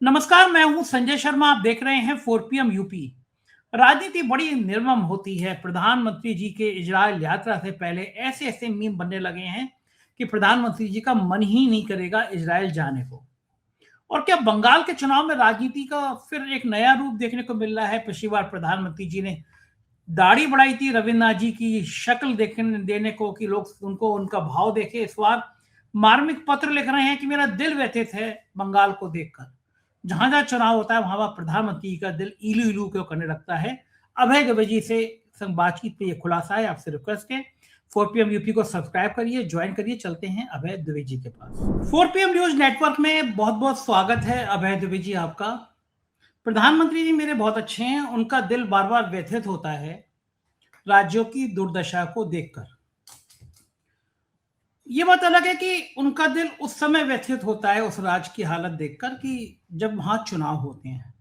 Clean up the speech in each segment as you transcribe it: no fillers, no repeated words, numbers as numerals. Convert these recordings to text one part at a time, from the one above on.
नमस्कार, मैं हूं संजय शर्मा। आप देख रहे हैं 4 PM यूपी। राजनीति बड़ी निर्मम होती है। प्रधानमंत्री जी के इजरायल यात्रा से पहले ऐसे ऐसे मीम बनने लगे हैं कि प्रधानमंत्री जी का मन ही नहीं करेगा इजरायल जाने को। और क्या बंगाल के चुनाव में राजनीति का फिर एक नया रूप देखने को मिल रहा है। पिछली बार प्रधानमंत्री जी ने दाढ़ी बढ़ाई थी रविन्द्रनाथ जी की शक्ल देखने देने को कि लोग उनको उनका भाव देखे। इस बार मार्मिक पत्र लिख रहे हैं कि मेरा दिल व्यथित है बंगाल को देखकर। जहां जहां चुनाव होता है वहां वहां प्रधानमंत्री का दिल इलू इलू क्यों करने लगता है। अभय द्विवेदी जी से बातचीत पे ये खुलासा है। आपसे रिक्वेस्ट है 4 PM यूपी को सब्सक्राइब करिए, ज्वाइन करिए। चलते हैं अभय द्विवेदी जी के पास। 4 PM न्यूज नेटवर्क में बहुत बहुत स्वागत है अभय द्विवेदी जी आपका। प्रधानमंत्री जी मेरे बहुत अच्छे हैं, उनका दिल बार बार व्यथित होता है राज्यों की दुर्दशा को देखकर। ये बात अलग है कि उनका दिल उस समय व्यथित होता है उस राज्य की हालत देखकर कि जब वहां चुनाव होते हैं।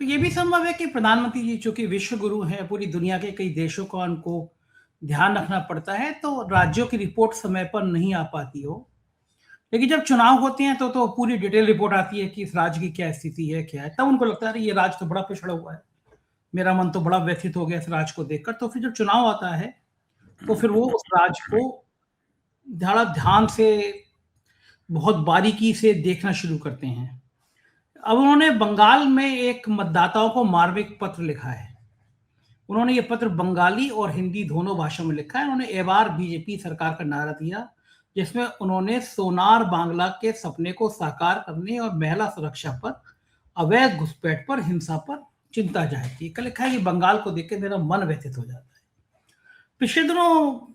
तो ये भी संभव है कि प्रधानमंत्री जी चूंकि विश्व गुरु हैं, पूरी दुनिया के कई देशों का उनको ध्यान रखना पड़ता है, तो राज्यों की रिपोर्ट समय पर नहीं आ पाती हो। लेकिन जब चुनाव होते हैं तो पूरी डिटेल रिपोर्ट आती है कि इस राज्य की क्या स्थिति है, क्या है। तब उनको लगता है ये राज्य तो बड़ा पिछड़ा हुआ है, मेरा मन तो बड़ा व्यथित हो गया इस राज्य को देखकर। तो फिर जब चुनाव आता है तो फिर वो उस राज्य को बड़ा ध्यान से, बहुत बारीकी से देखना शुरू करते हैं। अब उन्होंने बंगाल में एक मतदाताओं को मार्मिक पत्र लिखा है। उन्होंने ये पत्र बंगाली और हिंदी दोनों भाषाओं में लिखा है। उन्होंने ए बार बीजेपी सरकार का नारा दिया, जिसमें उन्होंने सोनार बांग्ला के सपने को साकार करने और महिला सुरक्षा पर, अवैध घुसपैठ पर, हिंसा पर चिंता जाहिर की। कल लिखा है कि बंगाल को देख के मेरा मन व्यथित हो जाता है। पिछले दिनों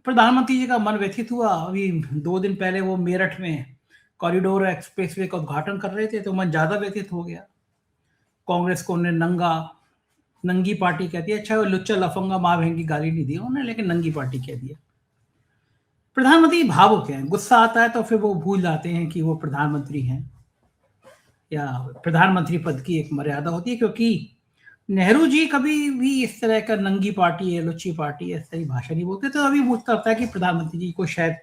प्रधानमंत्री जी का मन व्यथित हुआ। अभी 2 दिन पहले वो मेरठ में कॉरिडोर एक्सप्रेसवे का उद्घाटन कर रहे थे तो मन ज्यादा व्यथित हो गया। कांग्रेस को उन्होंने नंगी पार्टी कह दिया। अच्छा, वो लुच्चा लफंगा माँ बहन की गाली नहीं दी उन्होंने, लेकिन नंगी पार्टी कह दिया। प्रधानमंत्री भावुक हैं, गुस्सा आता है तो फिर वो भूल जाते हैं कि वो प्रधानमंत्री हैं या प्रधानमंत्री पद की एक मर्यादा होती है। क्योंकि नेहरू जी कभी भी इस तरह का नंगी पार्टी है, लुच्ची पार्टी है, इस तरह की भाषा नहीं बोलते। तो अभी मुझे लगता है कि प्रधानमंत्री जी को शायद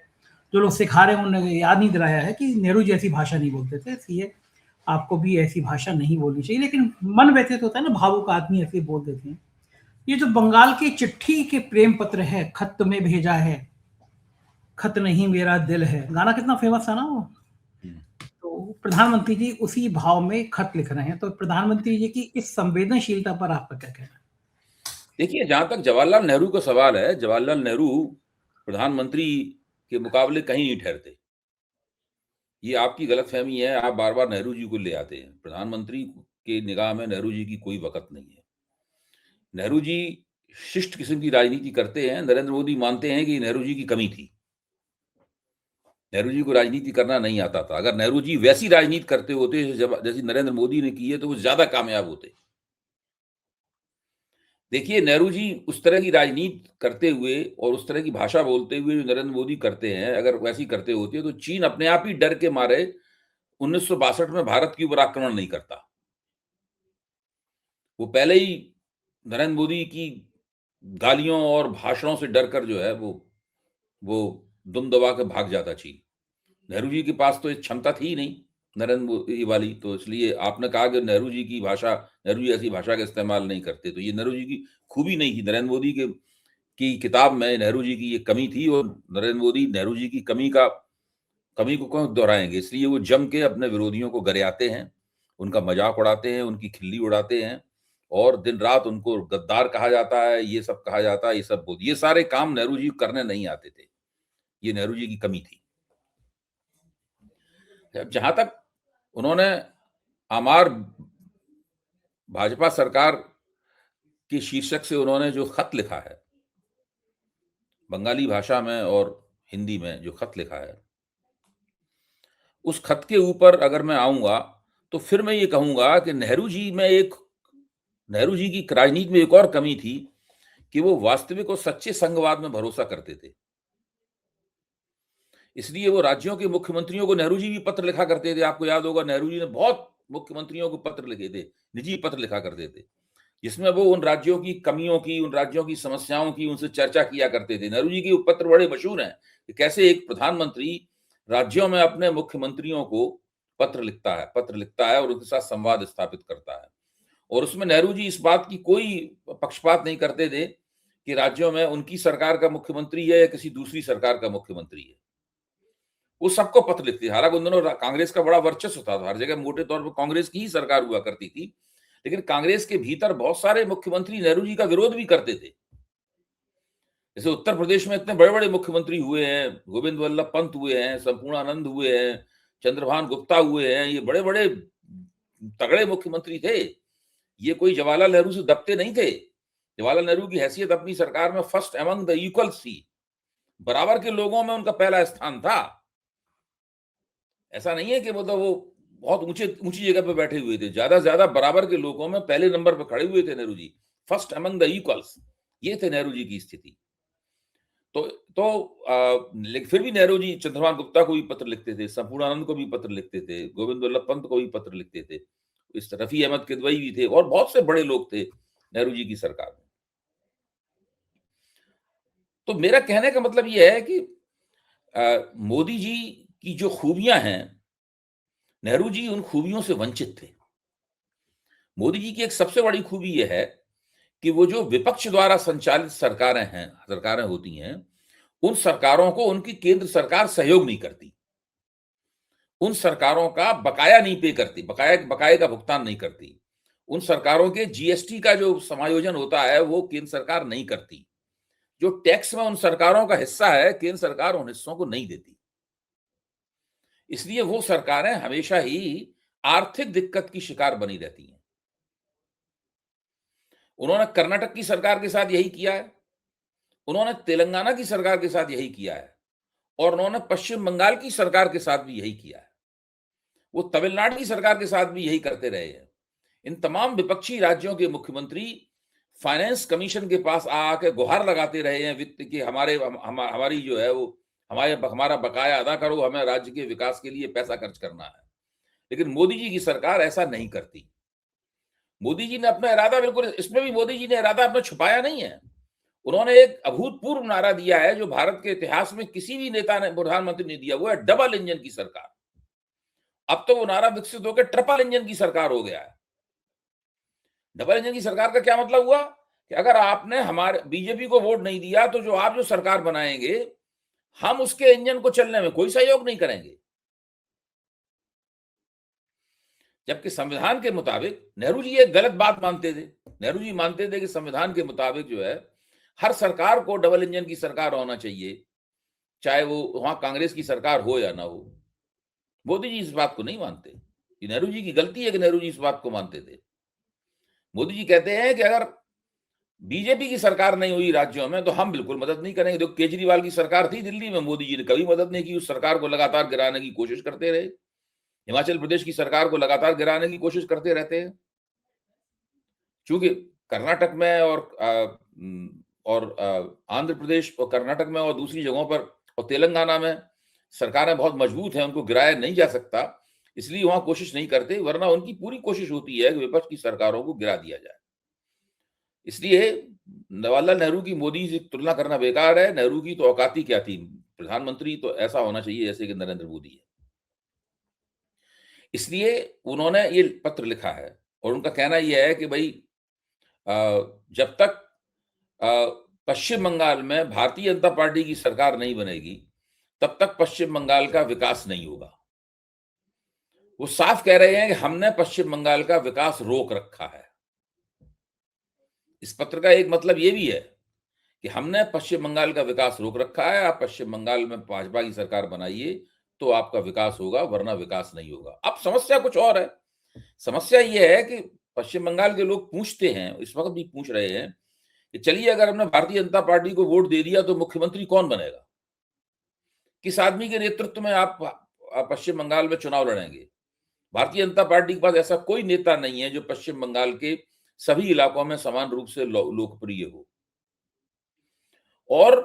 जो लोग सिखा रहे हैं उन्होंने याद नहीं दिलाया है कि नेहरू जी ऐसी भाषा नहीं बोलते थे, इसलिए आपको भी ऐसी भाषा नहीं बोलनी चाहिए। लेकिन मन व्यथित होता है ना, भावुक आदमी ऐसे बोल देते हैं। ये जो बंगाल की चिट्ठी के प्रेम पत्र है, खत में भेजा है, खत नहीं मेरा दिल है, गाना कितना फेमस था ना वो। तो प्रधानमंत्री जी उसी भाव में खत लिख रहे हैं। तो प्रधानमंत्री जी की इस संवेदनशीलता पर आपका क्या कहना है? देखिए, जहां तक जवाहरलाल नेहरू का सवाल है, जवाहरलाल नेहरू प्रधानमंत्री के मुकाबले कहीं नहीं ठहरते। ये आपकी गलतफहमी है, आप बार-बार नेहरू जी को ले आते हैं। प्रधानमंत्री के निगाह में नेहरू जी की कोई वक़्त नहीं है। नेहरू जी शिष्ट किस्म की राजनीति करते हैं। नरेंद्र मोदी मानते हैं कि नेहरू जी की कमी थी। नेहरू जी को राजनीति करना नहीं आता था। अगर नेहरू जी वैसी राजनीति करते होते जैसी नरेंद्र मोदी ने की है, तो वो ज़्यादा कामयाब होते। देखिए, नेहरू जी उस तरह की राजनीति करते हुए और उस तरह की भाषा बोलते हुए जो नरेंद्र मोदी करते हैं, अगर वैसी करते होते तो चीन अपने आप ही डर के मारे 1962 में भारत के ऊपर आक्रमण नहीं करता। वो पहले ही नरेंद्र मोदी की गालियों और भाषणों से डरकर जो है वो दुम दबा के भाग जाता चीन। नेहरू जी के पास तो ये क्षमता थी ही नहीं नरेंद्र मोदी वाली, तो इसलिए आपने कहा कि नेहरू जी की भाषा, नेहरू जी ऐसी भाषा का इस्तेमाल नहीं करते, तो ये नेहरू जी की खूबी नहीं थी। नरेंद्र मोदी की किताब में नेहरू जी की ये कमी थी और नरेंद्र मोदी नेहरू जी की कमी को क्यों दोहराएंगे, इसलिए वो जम के अपने विरोधियों को गरियाते हैं, उनका मजाक उड़ाते हैं, उनकी खिल्ली उड़ाते हैं और दिन रात उनको गद्दार कहा जाता है, ये सब कहा जाता है, ये सारे काम नेहरू जी करने नहीं आते थे। ये नेहरू जी की कमी थी। जहां तक उन्होंने आमार भाजपा सरकार के शीर्षक से उन्होंने जो खत लिखा है, बंगाली भाषा में और हिंदी में जो खत लिखा है, उस खत के ऊपर अगर मैं आऊंगा तो फिर मैं ये कहूंगा कि नेहरू जी की राजनीति में एक और कमी थी कि वो वास्तविक और सच्चे संघवाद में भरोसा करते थे। इसलिए वो राज्यों के मुख्यमंत्रियों को नेहरू जी भी पत्र लिखा करते थे। आपको याद होगा, नेहरू जी ने बहुत मुख्यमंत्रियों को पत्र लिखे थे, निजी पत्र लिखा करते थे, जिसमें वो उन राज्यों की कमियों की, उन राज्यों की समस्याओं की उनसे चर्चा किया करते थे। नेहरू जी के पत्र बड़े मशहूर हैं कि कैसे एक प्रधानमंत्री राज्यों में अपने मुख्यमंत्रियों को पत्र लिखता है और उनके साथ संवाद स्थापित करता है। और उसमें नेहरू जी इस बात की कोई पक्षपात नहीं करते थे कि राज्यों में उनकी सरकार का मुख्यमंत्री है या किसी दूसरी सरकार का मुख्यमंत्री है। वो सबको पत्र लिखती है। हालांकि उन दिनों कांग्रेस का बड़ा वर्चस्व था, हर जगह मोटे तौर पर कांग्रेस की ही सरकार हुआ करती थी, लेकिन कांग्रेस के भीतर बहुत सारे मुख्यमंत्री नेहरू जी का विरोध भी करते थे। जैसे उत्तर प्रदेश में इतने बड़े बड़े मुख्यमंत्री हुए हैं, गोविंद वल्लभ पंत हुए हैं, संपूर्णानंद हुए हैं, चंद्रभान गुप्ता हुए हैं, ये बड़े बड़े तगड़े मुख्यमंत्री थे। ये कोई जवाहरलाल नेहरू से दबते नहीं थे। जवाहरलाल नेहरू की हैसियत अपनी सरकार में फर्स्ट अमंग द इक्वल्स थी, बराबर के लोगों में उनका पहला स्थान था। ऐसा नहीं है कि मतलब वो बहुत ऊंची जगह पे बैठे हुए थे, ज्यादा से ज्यादा बराबर के लोगों में पहले नंबर पे खड़े हुए थे Nehru ji, first among the equals. ये थे नेहरू जी की स्थिति। लेकिन फिर भी नेहरू जी चंद्रभान गुप्ता को भी पत्र लिखते थे, संपूर्णानंद को भी पत्र लिखते थे, गोविंद वल्लभ पंत को भी पत्र लिखते थे, इस रफी अहमद किदवई भी थे और बहुत से बड़े लोग थे नेहरू जी की सरकार में। तो मेरा कहने का मतलब यह है कि मोदी जी की जो खूबियां हैं, नेहरू जी उन खूबियों से वंचित थे। मोदी जी की एक सबसे बड़ी खूबी यह है कि वो जो विपक्ष द्वारा संचालित सरकारें होती हैं, उन सरकारों को उनकी केंद्र सरकार सहयोग नहीं करती, उन सरकारों का बकाया नहीं पे करती, बकाये का भुगतान नहीं करती, उन सरकारों के जीएसटी का जो समायोजन होता है वो केंद्र सरकार नहीं करती, जो टैक्स में उन सरकारों का हिस्सा है केंद्र सरकार उन हिस्सों को नहीं देती। इसलिए वो सरकारें हमेशा ही आर्थिक दिक्कत की शिकार बनी रहती हैं। उन्होंने कर्नाटक की सरकार के साथ यही किया है, उन्होंने तेलंगाना की सरकार के साथ यही किया है और उन्होंने पश्चिम बंगाल की सरकार के साथ भी यही किया है। वो तमिलनाडु की सरकार के साथ भी यही करते रहे हैं। इन तमाम विपक्षी राज्यों के मुख्यमंत्री फाइनेंस कमीशन के पास आके गुहार लगाते रहे हैं वित्त की, हमारी जो है वो हमारा बकाया अदा करो, हमें राज्य के विकास के लिए पैसा खर्च करना है। लेकिन मोदी जी की सरकार ऐसा नहीं करती। मोदी जी ने अपना इरादा बिल्कुल, इसमें भी मोदी जी ने इरादा अपना छुपाया नहीं है। उन्होंने एक अभूतपूर्व नारा दिया है जो भारत के इतिहास में किसी भी नेता ने, प्रधानमंत्री ने दिया, वो है डबल इंजन की सरकार। अब तो वो नारा विकसित होकर ट्रिपल इंजन की सरकार हो गया है। डबल इंजन की सरकार का क्या मतलब हुआ कि अगर आपने हमारे बीजेपी को वोट नहीं दिया तो जो सरकार बनाएंगे, हम उसके इंजन को चलने में कोई सहयोग नहीं करेंगे। जबकि संविधान के मुताबिक नेहरू जी एक गलत बात मानते थे। नेहरू जी मानते थे कि संविधान के मुताबिक जो है हर सरकार को डबल इंजन की सरकार होना चाहिए, चाहे वो वहां कांग्रेस की सरकार हो या ना हो। मोदी जी इस बात को नहीं मानते। ये नेहरू जी की गलती है कि नेहरू जी इस बात को मानते थे। मोदी जी कहते हैं कि अगर बीजेपी की सरकार नहीं हुई राज्यों में तो हम बिल्कुल मदद नहीं करेंगे। जो केजरीवाल की सरकार थी दिल्ली में, मोदी जी ने कभी मदद नहीं की, उस सरकार को लगातार गिराने की कोशिश करते रहे। हिमाचल प्रदेश की सरकार को लगातार गिराने की कोशिश करते रहते हैं। चूंकि कर्नाटक में और आंध्र प्रदेश और कर्नाटक में और दूसरी जगहों पर और तेलंगाना में सरकारें बहुत मजबूत हैं, उनको गिराया नहीं जा सकता, इसलिए वहां कोशिश नहीं करते, वरना उनकी पूरी कोशिश होती है कि विपक्ष की सरकारों को गिरा दिया जाए। इसलिए जवाहरलाल नेहरू की मोदी से तुलना करना बेकार है। नेहरू की तो औकात ही क्या थी, प्रधानमंत्री तो ऐसा होना चाहिए जैसे कि नरेंद्र मोदी है। इसलिए उन्होंने ये पत्र लिखा है और उनका कहना यह है कि भाई जब तक पश्चिम बंगाल में भारतीय जनता पार्टी की सरकार नहीं बनेगी तब तक पश्चिम बंगाल का विकास नहीं होगा। वो साफ कह रहे हैं कि हमने पश्चिम बंगाल का विकास रोक रखा है। इस पत्र का एक मतलब ये भी है कि हमने पश्चिम बंगाल का विकास रोक रखा है, आप पश्चिम बंगाल में भाजपा की सरकार बनाइए तो आपका विकास होगा, वरना विकास नहीं होगा। अब समस्या कुछ और है। समस्या यह है कि पश्चिम बंगाल के लोग पूछते हैं, इस वक्त भी पूछ रहे हैं कि चलिए अगर हमने भारतीय जनता पार्टी को वोट दे दिया तो मुख्यमंत्री कौन बनेगा, किस आदमी के नेतृत्व में आप पश्चिम बंगाल में चुनाव लड़ेंगे। भारतीय जनता पार्टी के पास ऐसा कोई नेता नहीं है जो पश्चिम बंगाल के सभी इलाकों में समान रूप से लोकप्रिय हो। और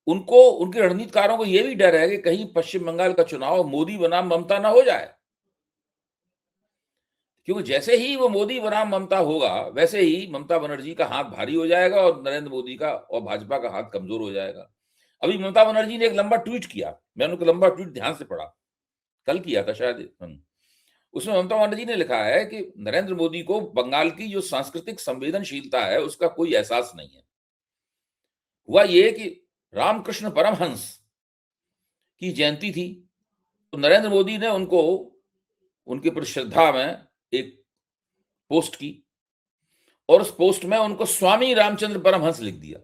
उनके रणनीतिकारों को यह भी डर है कि कहीं पश्चिम बंगाल का चुनाव मोदी बनाम ममता ना हो जाए, क्योंकि जैसे ही वो मोदी बनाम ममता होगा वैसे ही ममता बनर्जी का हाथ भारी हो जाएगा और नरेंद्र मोदी का और भाजपा का हाथ कमजोर हो जाएगा। अभी ममता बनर्जी ने एक लंबा ट्वीट किया, मैंने उनका लंबा ट्वीट ध्यान से पढ़ा, कल किया था शायद, उसमें ममता बनर्जी ने लिखा है कि नरेंद्र मोदी को बंगाल की जो सांस्कृतिक संवेदनशीलता है उसका कोई एहसास नहीं है। हुआ ये कि रामकृष्ण परमहंस की जयंती थी, तो नरेंद्र मोदी ने उनको उनके प्रति श्रद्धा में एक पोस्ट की और उस पोस्ट में उनको स्वामी रामचंद्र परमहंस लिख दिया।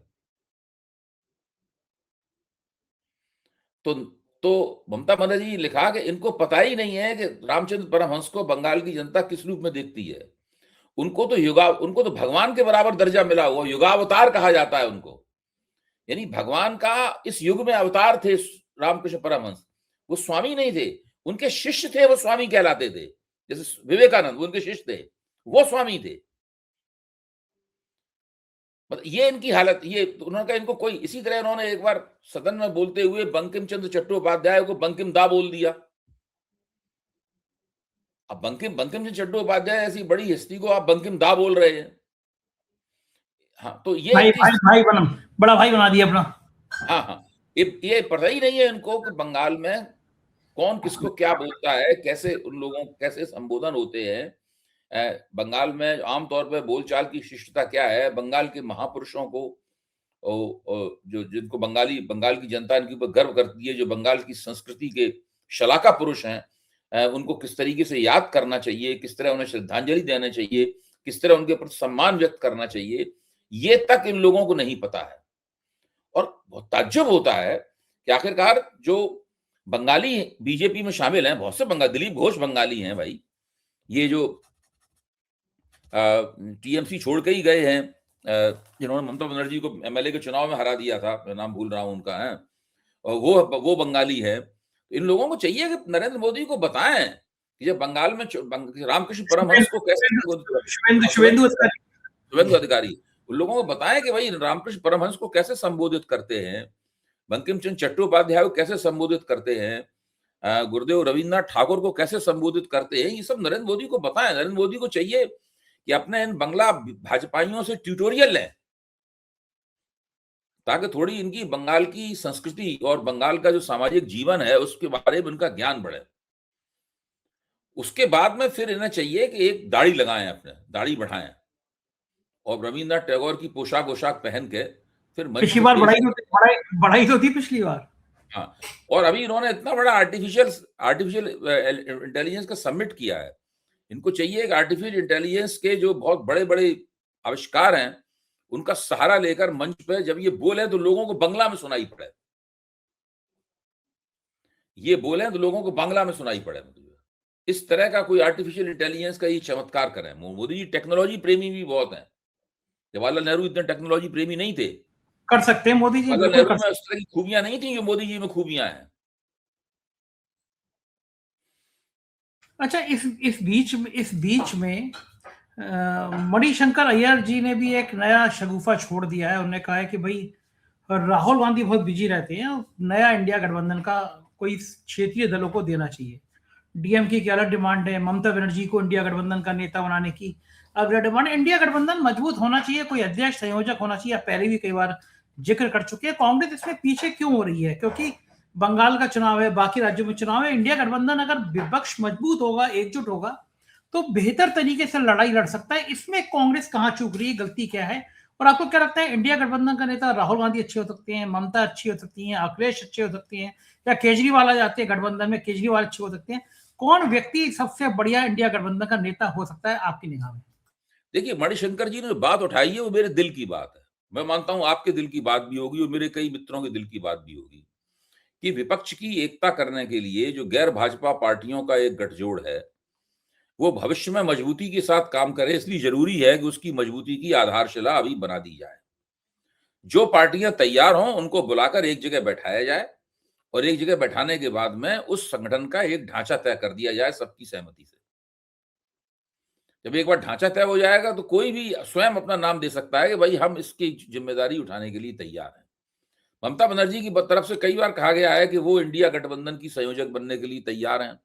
तो तो ममता बनर्जी ने लिखा कि इनको पता ही नहीं है कि रामचंद्र परमहंस को बंगाल की जनता किस रूप में देखती है। उनको तो भगवान के बराबर दर्जा मिला हुआ, युगावतार कहा जाता है उनको। यानी भगवान का इस युग में अवतार थे रामकृष्ण परमहंस। वो स्वामी नहीं थे, उनके शिष्य थे, वो स्वामी कहलाते थे। जैसे विवेकानंद वो उनके शिष्य थे, वो स्वामी थे। ये इनकी हालत, ये उन्होंने कहा इनको कोई, इसी तरह उन्होंने एक बार सदन में बोलते हुए बंकिम चंद्र चट्टोपाध्याय को बंकिम दा बोल दिया। अब बंकिम चंद्र चट्टोपाध्याय ऐसी बड़ी हस्ती को आप बंकिम दा बोल रहे हैं। हाँ, तो ये बड़ा भाई बना दिया अपना। हाँ हाँ, ये पता ही नहीं है इनको कि बंगाल में कौन किसको क्या बोलता है, कैसे उन लोगों कैसे संबोधन होते हैं। बंगाल में आमतौर पर बोलचाल की शिष्टता क्या है, बंगाल के महापुरुषों को जो जिनको बंगाल की जनता इनके ऊपर गर्व करती है, जो बंगाल की संस्कृति के शलाका पुरुष हैं, उनको किस तरीके से याद करना चाहिए, किस तरह उन्हें श्रद्धांजलि देना चाहिए, किस तरह उनके प्रति सम्मान व्यक्त करना चाहिए, ये तक इन लोगों को नहीं पता है। और बहुत ताज्जुब होता है कि आखिरकार जो बंगाली बीजेपी में शामिल हैं, बहुत से दिलीप घोष बंगाली हैं भाई, ये जो टीएमसी छोड़ के ही गए हैं, जिन्होंने ममता बनर्जी को एमएलए के चुनाव में हरा दिया था, मैं नाम भूल रहा हूं उनका है, और वो बंगाली है। इन लोगों को चाहिए कि नरेंद्र मोदी को बताएं कि जब बंगाल में रामकृष्ण परमहंस को कैसे, शुभेंदु अधिकारी, उन लोगों को बताएं कि भाई रामकृष्ण परमहंस को कैसे संबोधित करते हैं, बंकिम चंद्र चट्टोपाध्याय को कैसे संबोधित करते हैं, गुरुदेव रविन्द्रनाथ ठाकुर को कैसे संबोधित करते हैं, ये सब नरेंद्र मोदी को बताएं। नरेंद्र मोदी को चाहिए कि अपने इन बंगला भाजपाइयों से ट्यूटोरियल लें, ताकि थोड़ी इनकी बंगाल की संस्कृति और बंगाल का जो सामाजिक जीवन है उसके बारे में उनका ज्ञान बढ़े। उसके बाद में फिर इन्हें चाहिए कि एक दाढ़ी लगाएं, अपने दाढ़ी बढ़ाएं और रविन्द्रनाथ टैगोर की पोशाक पहन के फिर पिछली बार बढ़ाई तो थी पिछली बार। हाँ, और अभी इन्होंने इतना बड़ा आर्टिफिशियल इंटेलिजेंस का सबमिट किया है। इनको चाहिए कि आर्टिफिशियल इंटेलिजेंस के जो बहुत बड़े बड़े आविष्कार हैं उनका सहारा लेकर मंच पे जब ये बोले तो लोगों को बंगला में सुनाई पड़े, ये बोले तो लोगों को बांग्ला में सुनाई पड़े। इस तरह का कोई आर्टिफिशियल इंटेलिजेंस का ये चमत्कार करें। मोदी जी टेक्नोलॉजी प्रेमी भी बहुत हैं। जवाहरलाल नेहरू इतने टेक्नोलॉजी प्रेमी नहीं थे। कर सकते हैं मोदी जी, जवाहरलाल नेहरू में उस तरह की खूबियां नहीं थी जो मोदी जी में खूबियां हैं। अच्छा, इस बीच में मणिशंकर अय्यर जी ने भी एक नया शगुफा छोड़ दिया है। उन्होंने कहा है कि भाई राहुल गांधी बहुत बिजी रहते हैं, नया इंडिया गठबंधन का कोई क्षेत्रीय दलों को देना चाहिए। डीएमके की अलग डिमांड है, ममता बनर्जी को इंडिया गठबंधन का नेता बनाने की अगला डिमांड। इंडिया गठबंधन मजबूत होना चाहिए, कोई अध्यक्ष संयोजक होना चाहिए। आप पहले भी कई बार जिक्र कर चुके हैं। कांग्रेस इसमें पीछे क्यों हो रही है? क्योंकि बंगाल का चुनाव है, बाकी राज्यों में चुनाव है। इंडिया गठबंधन अगर विपक्ष मजबूत होगा, एकजुट होगा, तो बेहतर तरीके से लड़ाई लड़ सकता है। इसमें कांग्रेस कहां चूक रही है, गलती क्या है? और आपको क्या लगता है, इंडिया गठबंधन का नेता राहुल गांधी अच्छे हो सकते हैं, ममता अच्छी हो सकती हैं, अखिलेश अच्छे हो सकते हैं, या केजरीवाल आ जाते हैं गठबंधन में, केजरीवाल अच्छे हो सकते हैं? कौन व्यक्ति सबसे बढ़िया इंडिया गठबंधन का नेता हो सकता है आपकी निगाह में? देखिए, मणिशंकर जी ने जो बात उठाई है वो मेरे दिल की बात है। मैं मानता हूं आपके दिल की बात भी होगी और मेरे कई मित्रों के दिल की बात भी होगी कि विपक्ष की एकता करने के लिए जो गैर भाजपा पार्टियों का एक गठजोड़ है वो भविष्य में मजबूती के साथ काम करे। इसलिए जरूरी है कि उसकी मजबूती की आधारशिला अभी बना दी जाए। जो पार्टियां तैयार हों उनको बुलाकर एक जगह बैठाया जाए और एक जगह बैठाने के बाद में उस संगठन का एक ढांचा तय कर दिया जाए सबकी सहमति से। जब एक बार ढांचा तय हो जाएगा तो कोई भी स्वयं अपना नाम दे सकता है कि भाई हम इसकी जिम्मेदारी उठाने के लिए तैयार हैं। ममता बनर्जी की तरफ से कई बार कहा गया है कि वो इंडिया गठबंधन की संयोजक बनने के लिए तैयार हैं।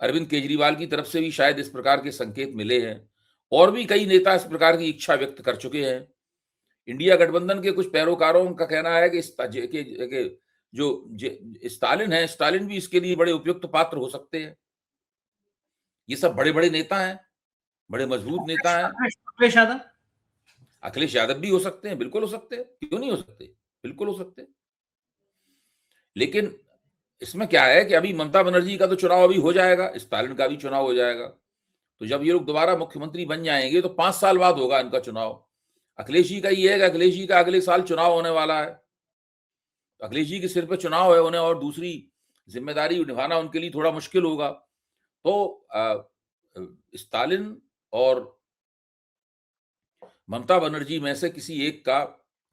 अरविंद केजरीवाल की तरफ से भी शायद इस प्रकार के संकेत मिले हैं और भी कई नेता इस प्रकार की इच्छा व्यक्त कर चुके हैं। इंडिया गठबंधन के कुछ पैरोकारों का कहना है कि जो स्टालिन है, स्टालिन भी इसके लिए बड़े उपयुक्त पात्र हो सकते हैं। ये सब बड़े-बड़े नेता हैं, बड़े मजबूत नेता हैं। अखिलेश यादव। अखिलेश यादव भी हो सकते हैं, बिल्कुल हो सकते हैं, क्यों नहीं हो सकते? बिल्कुल हो सकते हैं। लेकिन इसमें क्या है कि अभी ममता बनर्जी का तो चुनाव अभी हो जाएगा, स्टालिन का भी चुनाव हो जाएगा। तो जब ये लोग दोबारा मुख्यमंत्री बन जाएंगे तो 5 साल बाद होगा इनका चुनाव। अखिलेश जी का ये है कि अखिलेश जी का अगले साल चुनाव होने वाला है। अखिलेश जी के सिर पे चुनाव है, उन्हें और दूसरी जिम्मेदारी निभाना उनके लिए थोड़ा मुश्किल होगा। तो स्टालिन और ममता बनर्जी में से किसी एक का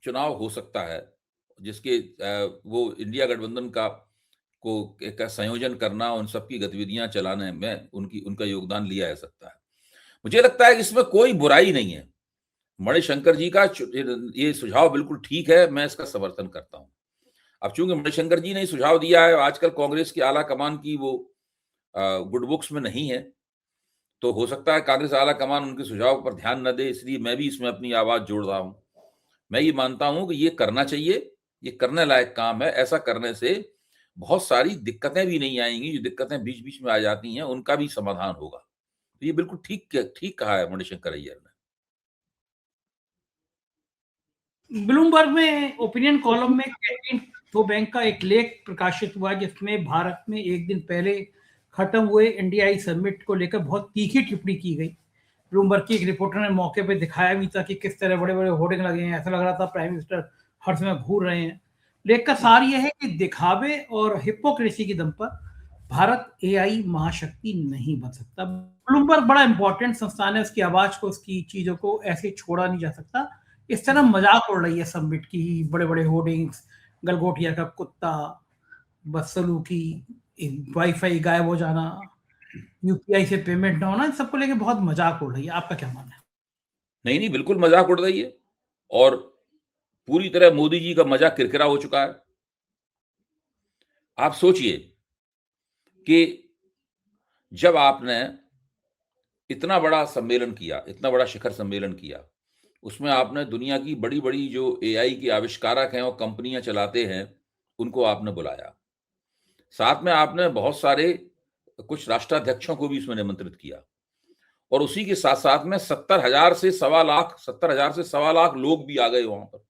चुनाव हो सकता है, जिसके वो इंडिया गठबंधन का संयोजन करना, उन सबकी गतिविधियां चलाने में उनका योगदान लिया जा सकता है। मुझे लगता है कि इसमें कोई बुराई नहीं है। मणिशंकर जी का ये सुझाव बिल्कुल ठीक है, मैं इसका समर्थन करता हूं। अब चूंकि मणिशंकर जी ने सुझाव दिया है, आजकल कांग्रेस की आला कमान की वो गुड बुक्स में नहीं है, तो हो सकता है कांग्रेस आला कमान उनके सुझाव पर ध्यान न दे, इसलिए मैं भी इसमें अपनी आवाज जोड़ रहा हूं। मैं ये मानता हूं कि ये करना चाहिए, ये करने लायक काम है। ऐसा करने से बहुत सारी दिक्कतें भी नहीं आएंगी, जो दिक्कतें बीच बीच में आ जाती हैं उनका भी समाधान होगा। तो ये बिल्कुल ठीक कहा है मणिशंकर अय्यर ने। ब्लूमबर्ग में ओपिनियन कॉलम में कैटरीन बैंक का एक लेख प्रकाशित हुआ, जिसमें भारत में एक दिन पहले खत्म हुए इंडियाई समिट को लेकर बहुत तीखी टिप्पणी की गई। ब्लूमबर्ग की एक रिपोर्टर ने मौके पे दिखाया भी था कि किस तरह बड़े बड़े होर्डिंग लगे हैं, ऐसा लग रहा था प्राइम मिनिस्टर हर समय घूर रहे हैं। लेख का सार यह है कि दिखावे और हिपोक्रेसी के दम पर भारत एआई महाशक्ति नहीं बन सकता। ब्लूमबर्ग बड़ा इंपॉर्टेंट संस्थान है, उसकी आवाज को, उसकी चीजों को ऐसे छोड़ा नहीं जा सकता। इस तरह मजाक उड़ रही है समिट की, बड़े बड़े होर्डिंग्स, गलगोटिया का कुत्ता, बदसलूकी, वाईफाई गायब हो जाना, यूपीआई से पेमेंट ना होना, इन सबको लेके बहुत मजाक उड़ रही है। आपका क्या मानना है? नहीं नहीं, बिल्कुल मजाक उड़ रही है, और पूरी तरह मोदी जी का मजाक किरकिरा हो चुका है। आप सोचिए कि जब आपने इतना बड़ा सम्मेलन किया, इतना बड़ा शिखर सम्मेलन किया, उसमें आपने दुनिया की बड़ी-बड़ी जो एआई के आविष्कारक हैं और कंपनियां चलाते हैं, उनको आपने बुलाया। साथ में आपने बहुत सारे कुछ राष्ट्राध्यक्षों को भी इसमें निमंत्रित किया, और उसी के साथ-साथ में 70,000 से सवा लाख लोग भी आ गए वहां पर।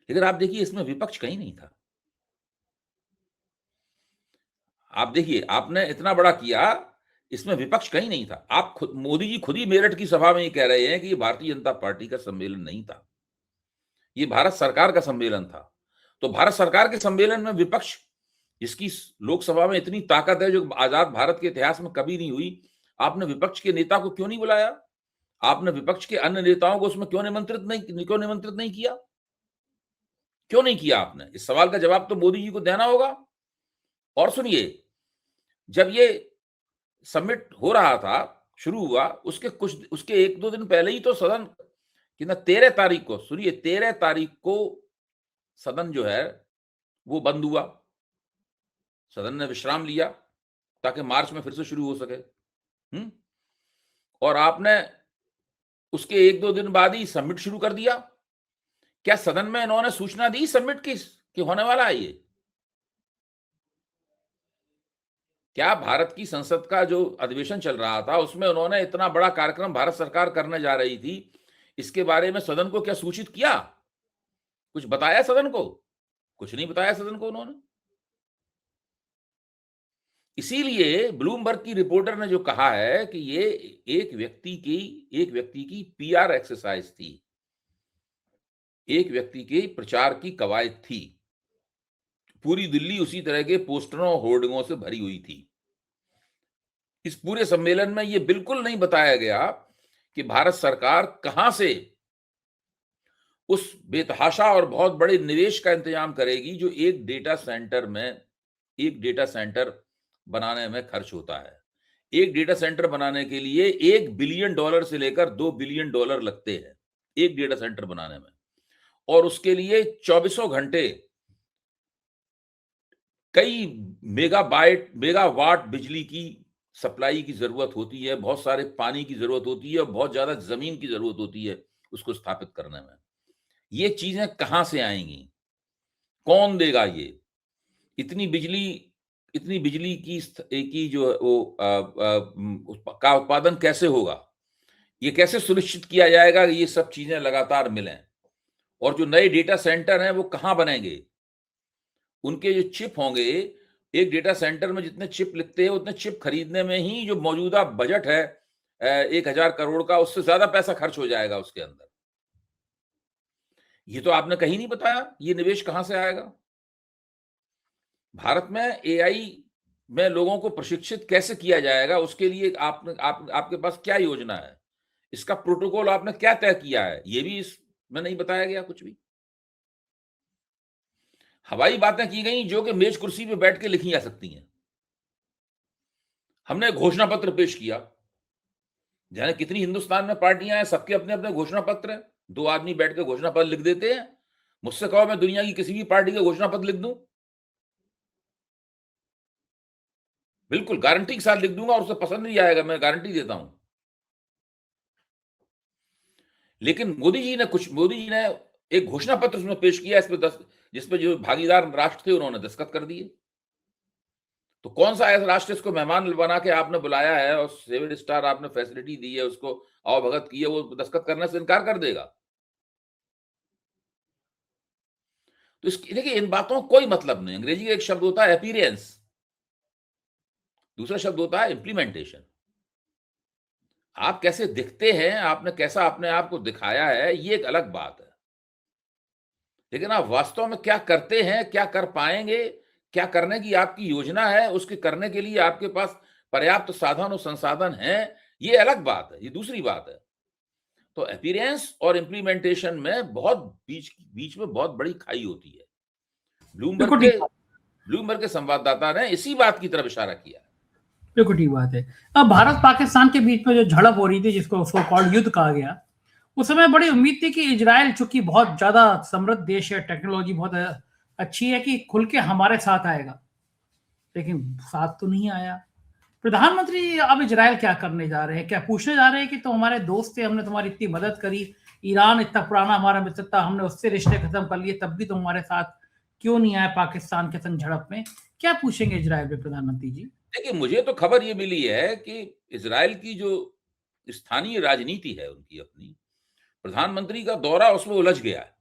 लेकिन आप देखिए, इसमें विपक्ष कहीं नहीं था। आप देखिए, आपने इतना बड़ा किया, इसमें विपक्ष कहीं नहीं था। आप खुद, मोदी जी खुद ही मेरठ की सभा में ये कह रहे हैं कि ये भारतीय जनता पार्टी का सम्मेलन नहीं था, ये भारत सरकार का सम्मेलन था। तो भारत सरकार के सम्मेलन में विपक्ष, जिसकी लोकसभा में इतनी ताकत है, जो आजाद भारत के इतिहास में कभी नहीं हुई, आपने विपक्ष के नेता को क्यों नहीं बुलाया? आपने विपक्ष के अन्य नेताओं को उसमें क्यों निमंत्रित नहीं किया? क्यों नहीं किया आपने? इस सवाल का जवाब तो मोदी जी को देना होगा। और सुनिए, जब ये समिट हो रहा था, शुरू हुआ, उसके 1-2 दिन पहले ही तो सदन कि ना 13 तारीख को, सुनिए, 13 तारीख को सदन जो है वो बंद हुआ। सदन ने विश्राम लिया ताकि मार्च में फिर से शुरू हो सके। और आपने उसके 1-2 दिन बाद ही समिट शुरू कर दिया। क्या सदन में इन्होंने सूचना दी समिट की कि होने वाला है ये? क्या भारत की संसद का जो अधिवेशन चल रहा था, उसमें उन्होंने इतना बड़ा कार्यक्रम भारत सरकार करने जा रही थी, इसके बारे में सदन को क्या सूचित किया? कुछ बताया सदन को? कुछ नहीं बताया सदन को उन्होंने। इसीलिए ब्लूमबर्ग की रिपोर्टर ने जो कहा है कि ये एक व्यक्ति की पीआर एक्सरसाइज थी, एक व्यक्ति के प्रचार की कवायद थी। पूरी दिल्ली उसी तरह के पोस्टरों, होर्डिंगों से भरी हुई थी। इस पूरे सम्मेलन में यह बिल्कुल नहीं बताया गया कि भारत सरकार कहां से उस बेतहाशा और बहुत बड़े निवेश का इंतजाम करेगी जो एक डेटा सेंटर बनाने में खर्च होता है। एक डेटा सेंटर बनाने के लिए $1 बिलियन से लेकर $2 बिलियन लगते हैं, एक डेटा सेंटर बनाने में। और उसके लिए 24 घंटे कई मेगावाट बिजली की सप्लाई की जरूरत होती है, बहुत सारे पानी की जरूरत होती है, और बहुत ज्यादा जमीन की जरूरत होती है उसको स्थापित करने में। ये चीजें कहां से आएंगी? कौन देगा ये? इतनी बिजली इतनी बिजली की जो वो का उत्पादन कैसे होगा? ये कैसे सुनिश्चित किया जाएगा कि ये सब चीजें लगातार मिलें? और जो नए डेटा सेंटर हैं वो कहाँ बनेंगे? उनके जो चिप होंगे, एक डेटा सेंटर में जितने चिप लिखते हैं उतने चिप खरीदने में ही जो मौजूदा बजट है 1000 करोड़ का, उससे ज्यादा पैसा खर्च हो जाएगा उसके अंदर। ये तो आपने कहीं नहीं बताया, ये निवेश कहां से आएगा? भारत में एआई में लोगों को प्रशिक्षित कैसे किया जाएगा, उसके लिए आपके पास क्या योजना है? इसका प्रोटोकॉल आपने क्या तय किया है? ये भी इसमें नहीं बताया गया कुछ भी। हवाई बातें की गई जो कि मेज कुर्सी पे बैठ के लिखी जा सकती हैं। हमने घोषणा पत्र पेश किया, जाने कितनी हिंदुस्तान में पार्टियां हैं, सबके अपने अपने घोषणा पत्र हैं। 2 आदमी बैठ के घोषणा पत्र लिख देते हैं। मुझसे कहो मैं दुनिया की किसी भी पार्टी का घोषणा पत्र लिख दूं, बिल्कुल गारंटी के साथ लिख दूंगा और उसे पसंद नहीं आएगा, मैं गारंटी देता हूं। लेकिन मोदी जी ने एक घोषणा पत्र उसमें पेश किया, जिसपे जो भागीदार राष्ट्र थे उन्होंने दस्तखत कर दिए। तो कौन सा ऐसा राष्ट्र इसको मेहमान बना के आपने बुलाया है और 7 स्टार आपने फैसिलिटी दी है, उसको आवभगत की है, वो दस्तखत करने से इनकार कर देगा? तो देखिए, इन बातों का कोई मतलब नहीं। अंग्रेजी का एक शब्द होता है अपीयरेंस, दूसरा शब्द होता है इम्प्लीमेंटेशन। आप कैसे दिखते हैं, आपने कैसा अपने आप को दिखाया है, ये एक अलग बात है। लेकिन आप वास्तव में क्या करते हैं, क्या कर पाएंगे, क्या करने की आपकी योजना है, उसके करने के लिए आपके पास पर्याप्त साधन और संसाधन हैं, ये अलग बात है, ये दूसरी बात है। तो अपीयरेंस और इम्प्लीमेंटेशन में बहुत बीच में बहुत बड़ी खाई होती है। ब्लूमबर्ग के संवाददाता ने इसी बात की तरफ इशारा किया। बिल्कुल ठीक बात है। अब भारत पाकिस्तान के बीच में जो झड़प हो रही थी, जिसको सो कॉल्ड युद्ध कहा गया, उस समय बड़ी उम्मीद थी कि इजराइल, चूंकि बहुत ज्यादा समृद्ध देश है, टेक्नोलॉजी बहुत अच्छी है, कि खुल के हमारे साथ आएगा, लेकिन साथ तो नहीं आया। प्रधानमंत्री अब इजराइल क्या करने जा रहे हैं? क्या पूछने जा रहे हैं कि तुम हमारे दोस्त थे, हमने तुम्हारी इतनी मदद करी, ईरान इतना पुराना हमारा मित्र था, हमने उससे रिश्ते खत्म कर लिए, तब भी तुम हमारे साथ क्यों नहीं आए पाकिस्तान के संग झड़प में? क्या पूछेंगे इजराइल में प्रधानमंत्री जी? देखिए, मुझे तो खबर ये मिली है कि इजराइल की जो स्थानीय राजनीति है उनकी अपनी, प्रधानमंत्री का दौरा उसमें उलझ गया है।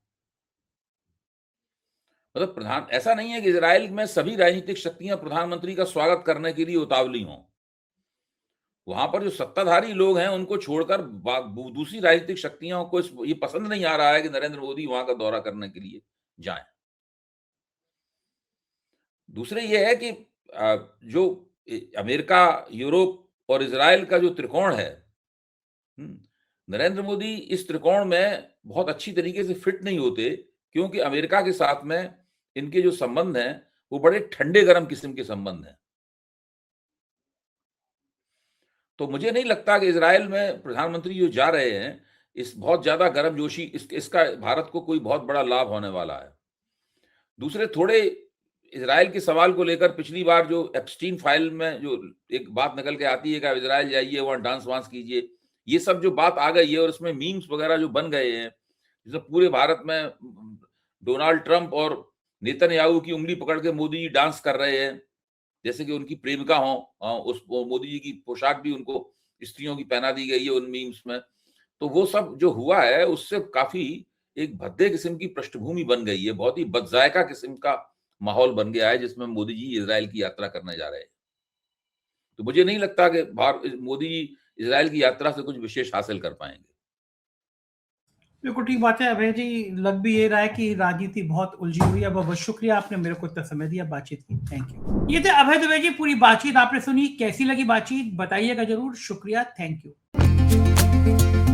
मतलब ऐसा नहीं है कि इजराइल में सभी राजनीतिक शक्तियां प्रधानमंत्री का स्वागत करने के लिए उतावली हों। वहां पर जो सत्ताधारी लोग हैं उनको छोड़कर दूसरी राजनीतिक शक्तियों को ये पसंद नहीं आ रहा है कि नरेंद्र मोदी वहां का दौरा करने के लिए जाएं। दूसरे ये है कि जो अमेरिका, यूरोप और इजराइल का जो त्रिकोण है, नरेंद्र मोदी इस त्रिकोण में बहुत अच्छी तरीके से फिट नहीं होते, क्योंकि अमेरिका के साथ में इनके जो संबंध हैं वो बड़े ठंडे गर्म किस्म के संबंध हैं। तो मुझे नहीं लगता कि इजराइल में प्रधानमंत्री जो जा रहे हैं, इस बहुत ज्यादा गर्मजोशी इसका भारत को कोई बहुत बड़ा लाभ होने वाला है। दूसरे, थोड़े इजराइल के सवाल को लेकर पिछली बार जो एप्स्टीन फाइल में जो एक बात निकल के आती है कि आप इजराइल जाइए, वहां डांस वांस कीजिए, ये सब जो बात आ गई है और उसमें मीम्स वगैरह जो बन गए हैं, जिसमें पूरे भारत में डोनाल्ड ट्रंप और नेतन्याहू की उंगली पकड़ के मोदी जी डांस कर रहे हैं जैसे कि उनकी प्रेमिका हो। उस मोदी जी की पोशाक भी उनको स्त्रियों की पहना दी गई है उन मीम्स में। तो वो सब जो हुआ है उससे काफी एक भद्दे किस्म की पृष्ठभूमि बन गई है, बहुत ही बदजायका किस्म का माहौल बन गया है जिसमें मोदी जी इजराइल की यात्रा करने जा रहे हैं। तो मुझे नहीं लगता कि मोदी जी इजराइल की यात्रा से कुछ विशेष हासिल कर पाएंगे। बिल्कुल ठीक बात है अभय जी। लग भी ये रहा है कि राजनीति बहुत उलझी हुई है। बहुत शुक्रिया, आपने मेरे को इतना समय दिया बातचीत की। Thank you. ये थे अभय दुबे जी। पूरी बातचीत आपने सुनी, कैसी लगी बातचीत बताइएगा जरूर। शुक्रिया, थैंक यू।